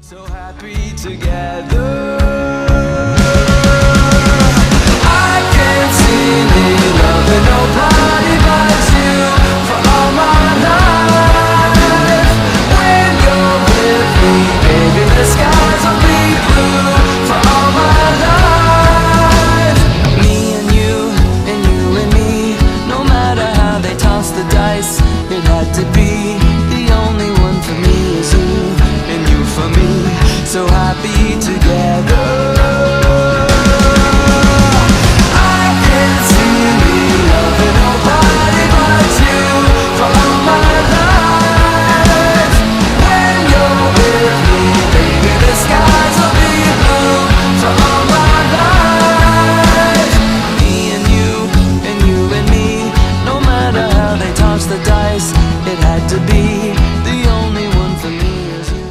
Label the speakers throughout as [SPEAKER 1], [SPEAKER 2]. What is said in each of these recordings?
[SPEAKER 1] So happy together. I can't see me loving nobody but you for all my life. When you're with me, baby, the skies will be blue for all my life. Me and you and me, no matter how they toss the dice, it had to be the only one for me is you and you for me. So happy together. I can't see me loving nobody but you for all my life. When you're with me, baby, the skies will be blue for all my life. Me and you and me, no matter how they toss the dice, it had to be the only one for me is you.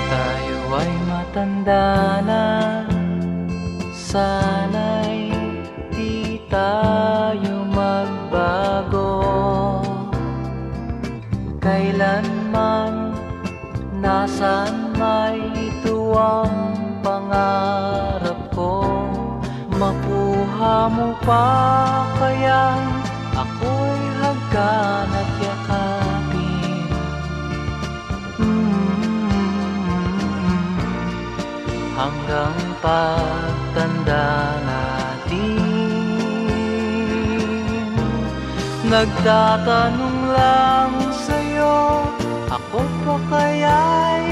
[SPEAKER 1] Tayo ay matanda na, sana'y di tayo magbago. Kailanman, nasaan may ito ang pangarap ko. Makuha mo pa kaya ako'y hagkan at yakapin. Hanggang pagtanda natin, nagtatanong lang sa'yo, ako pa kaya'y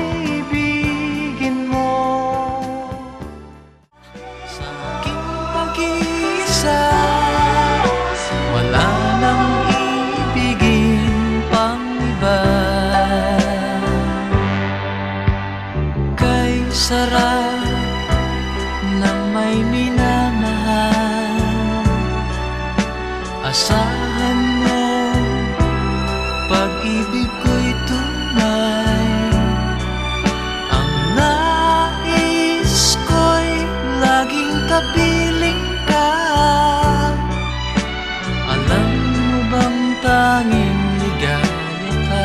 [SPEAKER 1] ibigin mo? Sa aking pag-iisa, wala nang ibigin pang iba. Kay sarap ng may minamahal, asahan mo pag-ibig ko'y tunay. Ang nais ko'y laging kapiling ka. Alam mo bang tanging ligaya ka?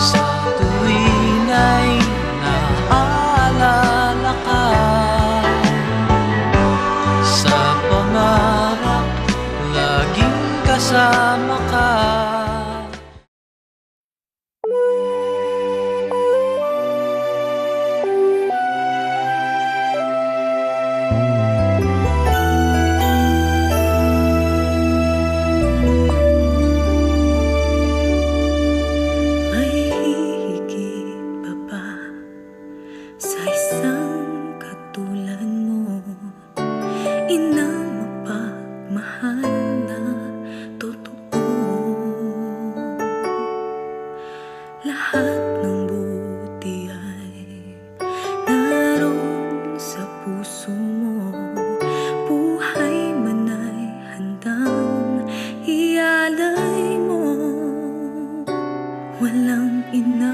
[SPEAKER 1] Sa tuwin ay naaalala ka, sa pangarap laging kasama ka.
[SPEAKER 2] May hihigit pa ba sa isang katulad mo? Inang mapagmahal na totoo. Lahat ng buti ay naroon sa puso mo. Buhay man ay handang ialay mo. Walang ina